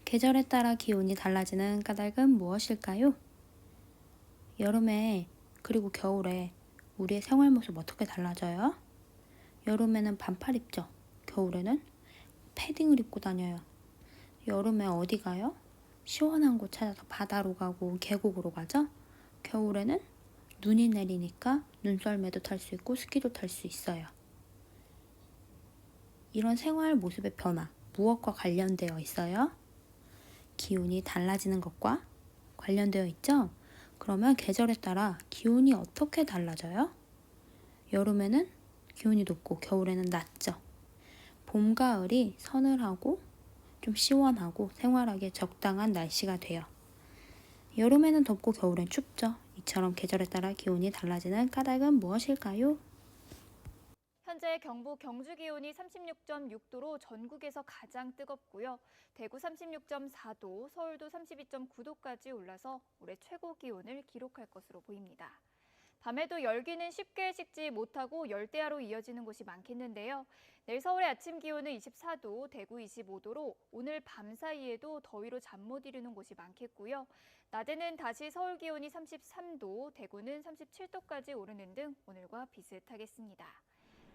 계절에 따라 기온이 달라지는 까닭은 무엇일까요? 여름에 그리고 겨울에 우리의 생활 모습 어떻게 달라져요? 여름에는 반팔 입죠. 겨울에는 패딩을 입고 다녀요. 여름에 어디 가요? 시원한 곳 찾아서 바다로 가고 계곡으로 가죠. 겨울에는 눈이 내리니까 눈썰매도 탈 수 있고 스키도 탈 수 있어요. 이런 생활 모습의 변화, 무엇과 관련되어 있어요? 기온이 달라지는 것과 관련되어 있죠? 그러면 계절에 따라 기온이 어떻게 달라져요? 여름에는 기온이 높고 겨울에는 낮죠. 봄, 가을이 서늘하고 좀 시원하고 생활하기에 적당한 날씨가 돼요. 여름에는 덥고 겨울엔 춥죠. 이처럼 계절에 따라 기온이 달라지는 까닭은 무엇일까요? 현재 경북 경주 기온이 36.6도로 전국에서 가장 뜨겁고요. 대구 36.4도, 서울도 32.9도까지 올라서 올해 최고 기온을 기록할 것으로 보입니다. 밤에도 열기는 쉽게 식지 못하고 열대야로 이어지는 곳이 많겠는데요. 내일 서울의 아침 기온은 24도, 대구 25도로 오늘 밤 사이에도 더위로 잠 못 이루는 곳이 많겠고요. 낮에는 다시 서울 기온이 33도, 대구는 37도까지 오르는 등 오늘과 비슷하겠습니다.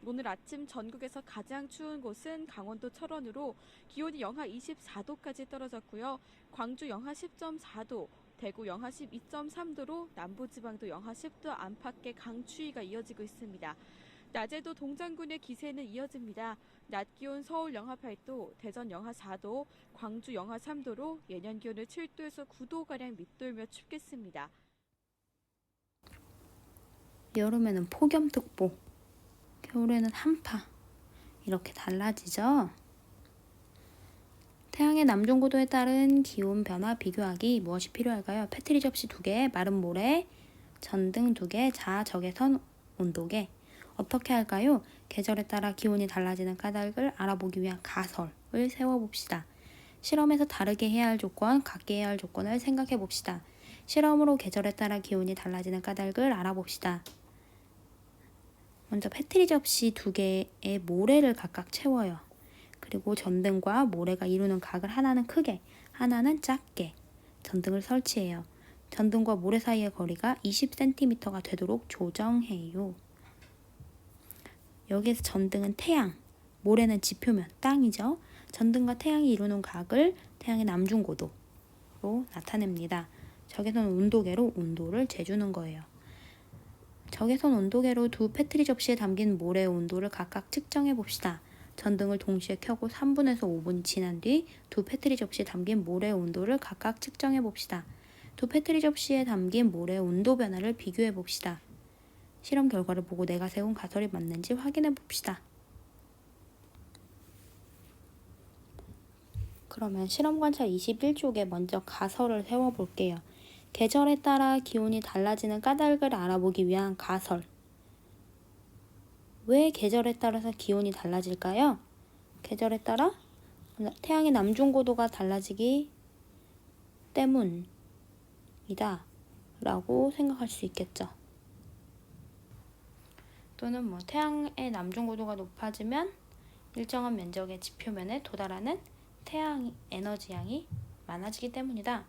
오늘 아침 전국에서 가장 추운 곳은 강원도 철원으로 기온이 영하 24도까지 떨어졌고요. 광주 영하 10.4도, 대구 영하 12.3도로 남부지방도 영하 10도 안팎의 강추위가 이어지고 있습니다. 낮에도 동장군의 기세는 이어집니다. 낮 기온 서울 영하 8도, 대전 영하 4도, 광주 영하 3도로 예년 기온을 7도에서 9도가량 밑돌며 춥겠습니다. 여름에는 폭염특보, 겨울에는 한파, 이렇게 달라지죠? 태양의 남중고도에 따른 기온 변화 비교하기 무엇이 필요할까요? 패트리 접시 2개, 마른 모래, 전등 2개, 자적외선 온도계. 어떻게 할까요? 계절에 따라 기온이 달라지는 까닭을 알아보기 위한 가설을 세워봅시다. 실험에서 다르게 해야 할 조건, 같게 해야 할 조건을 생각해 봅시다. 실험으로 계절에 따라 기온이 달라지는 까닭을 알아봅시다. 먼저 패트리 접시 2개의 모래를 각각 채워요. 그리고 전등과 모래가 이루는 각을 하나는 크게, 하나는 작게 전등을 설치해요. 전등과 모래 사이의 거리가 20cm가 되도록 조정해요. 여기에서 전등은 태양, 모래는 지표면, 땅이죠. 전등과 태양이 이루는 각을 태양의 남중고도로 나타냅니다. 적외선 온도계로 온도를 재주는 거예요. 적외선 온도계로 두 패트리 접시에 담긴 모래의 온도를 각각 측정해 봅시다. 전등을 동시에 켜고 3분에서 5분이 지난 뒤 두 패트리 접시에 담긴 모래의 온도를 각각 측정해 봅시다. 두 패트리 접시에 담긴 모래의 온도 변화를 비교해 봅시다. 실험 결과를 보고 내가 세운 가설이 맞는지 확인해 봅시다. 그러면 실험 관찰 21쪽에 먼저 가설을 세워볼게요. 계절에 따라 기온이 달라지는 까닭을 알아보기 위한 가설. 왜 계절에 따라서 기온이 달라질까요? 계절에 따라 태양의 남중고도가 달라지기 때문이다 라고 생각할 수 있겠죠. 또는 태양의 남중고도가 높아지면 일정한 면적의 지표면에 도달하는 태양 에너지 양이 많아지기 때문이다.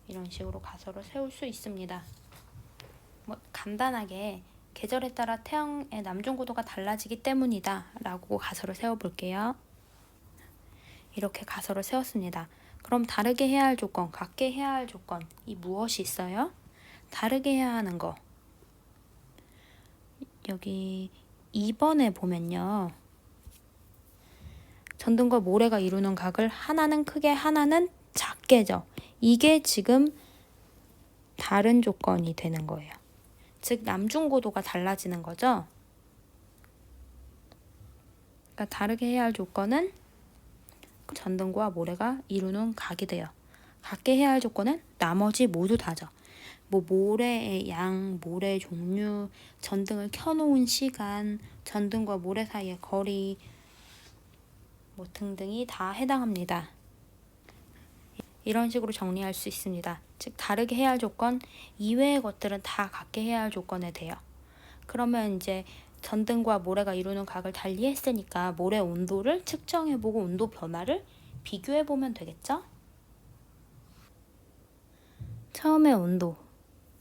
이런 식으로 가설을 세울 수 있습니다. 간단하게 계절에 따라 태양의 남중고도가 달라지기 때문이다 라고 가설을 세워볼게요. 이렇게 가설을 세웠습니다. 그럼 다르게 해야 할 조건, 같게 해야 할 조건이 무엇이 있어요? 다르게 해야 하는 거. 여기 2번에 보면요. 전등과 모래가 이루는 각을 하나는 크게 하나는 작게죠. 이게 지금 다른 조건이 되는 거예요. 즉 남중고도가 달라지는 거죠. 그러니까 다르게 해야 할 조건은 전등과 모래가 이루는 각이 돼요. 같게 해야 할 조건은 나머지 모두 다죠. 모래의 양, 모래 종류, 전등을 켜놓은 시간, 전등과 모래 사이의 거리 등등이 다 해당합니다. 이런 식으로 정리할 수 있습니다. 즉 다르게 해야 할 조건 이외의 것들은 다 같게 해야 할 조건에 돼요. 그러면 이제 전등과 모래가 이루는 각을 달리 했으니까 모래 온도를 측정해보고 온도 변화를 비교해보면 되겠죠? 처음에 온도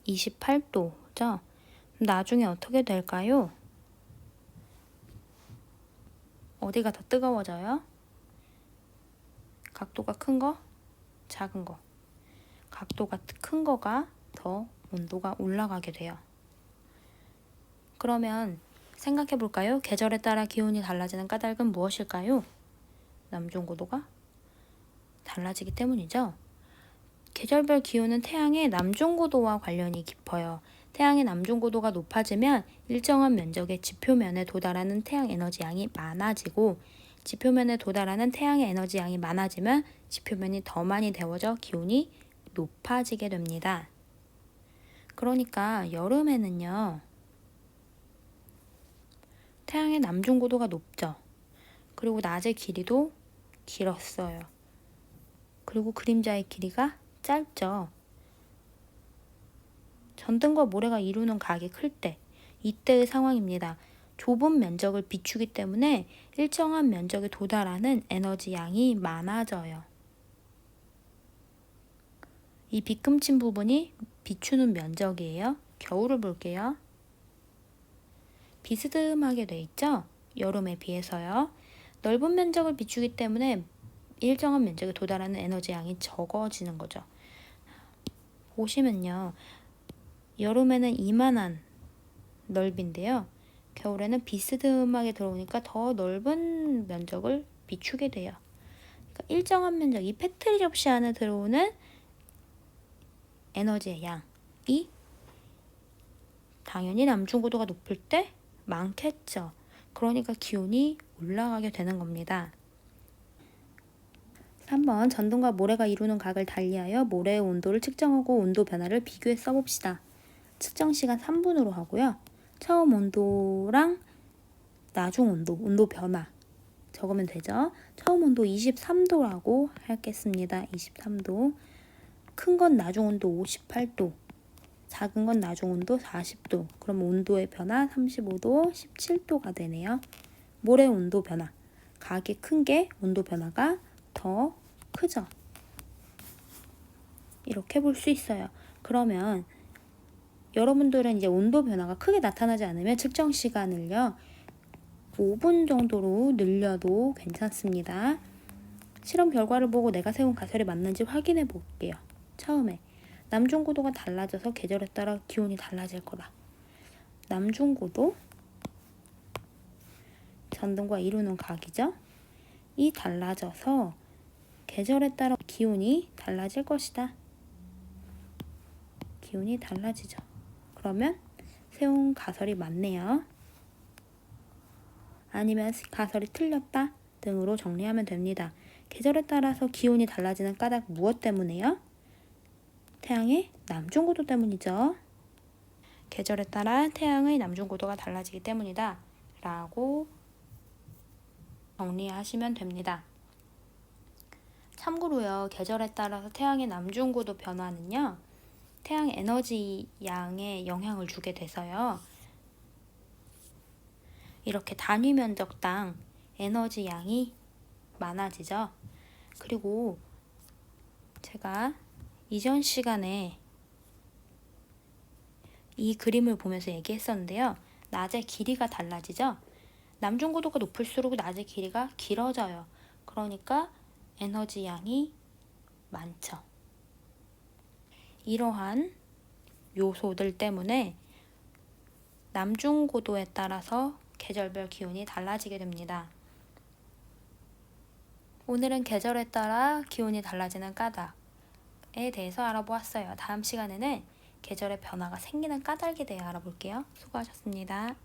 28도죠. 나중에 어떻게 될까요? 어디가 더 뜨거워져요? 각도가 큰 거? 작은 거. 각도가 큰 거가 더 온도가 올라가게 돼요. 그러면 생각해 볼까요? 계절에 따라 기온이 달라지는 까닭은 무엇일까요? 남중고도가 달라지기 때문이죠. 계절별 기온은 태양의 남중고도와 관련이 깊어요. 태양의 남중고도가 높아지면 일정한 면적의 지표면에 도달하는 태양 에너지 양이 많아지고, 지표면에 도달하는 태양의 에너지 양이 많아지면 지표면이 더 많이 데워져 기온이 높아지게 됩니다. 그러니까 여름에는요, 태양의 남중고도가 높죠. 그리고 낮의 길이도 길었어요. 그리고 그림자의 길이가 짧죠. 전등과 모래가 이루는 각이 클 때, 이때의 상황입니다. 좁은 면적을 비추기 때문에 일정한 면적에 도달하는 에너지 양이 많아져요. 이 빗금친 부분이 비추는 면적이에요. 겨울을 볼게요. 비스듬하게 돼 있죠? 여름에 비해서요. 넓은 면적을 비추기 때문에 일정한 면적에 도달하는 에너지 양이 적어지는 거죠. 보시면요. 여름에는 이만한 넓이인데요. 겨울에는 비스듬하게 들어오니까 더 넓은 면적을 비추게 돼요. 그러니까 일정한 면적, 이 패트리 접시 안에 들어오는 에너지의 양이 당연히 남중고도가 높을 때 많겠죠. 그러니까 기온이 올라가게 되는 겁니다. 3번 전등과 모래가 이루는 각을 달리하여 모래의 온도를 측정하고 온도 변화를 비교해 써봅시다. 측정 시간 3분으로 하고요. 처음 온도랑 나중 온도, 온도 변화 적으면 되죠. 처음 온도 23도라고 하겠습니다. 23도. 큰 건 나중 온도 58도. 작은 건 나중 온도 40도. 그럼 온도의 변화 35도, 17도가 되네요. 모래 온도 변화. 각이 큰 게 온도 변화가 더 크죠. 이렇게 볼 수 있어요. 그러면 여러분들은 이제 온도 변화가 크게 나타나지 않으면 측정 시간을요 5분 정도로 늘려도 괜찮습니다. 실험 결과를 보고 내가 세운 가설이 맞는지 확인해 볼게요. 처음에 남중고도가 달라져서 계절에 따라 기온이 달라질 거다. 남중고도 전등과 이루는 각이죠. 이 달라져서 계절에 따라 기온이 달라질 것이다. 기온이 달라지죠. 그러면 세운 가설이 맞네요. 아니면 가설이 틀렸다 등으로 정리하면 됩니다. 계절에 따라서 기온이 달라지는 까닭 무엇 때문에요? 태양의 남중고도 때문이죠. 계절에 따라 태양의 남중고도가 달라지기 때문이다 라고 정리하시면 됩니다. 참고로요, 계절에 따라서 태양의 남중고도 변화는요, 태양 에너지 양에 영향을 주게 돼서요, 이렇게 단위 면적당 에너지 양이 많아지죠. 그리고 제가 이전 시간에 이 그림을 보면서 얘기했었는데요. 낮의 길이가 달라지죠. 남중고도가 높을수록 낮의 길이가 길어져요. 그러니까 에너지 양이 많죠. 이러한 요소들 때문에 남중고도에 따라서 계절별 기온이 달라지게 됩니다. 오늘은 계절에 따라 기온이 달라지는 까닭에 대해서 알아보았어요. 다음 시간에는 계절의 변화가 생기는 까닭에 대해 알아볼게요. 수고하셨습니다.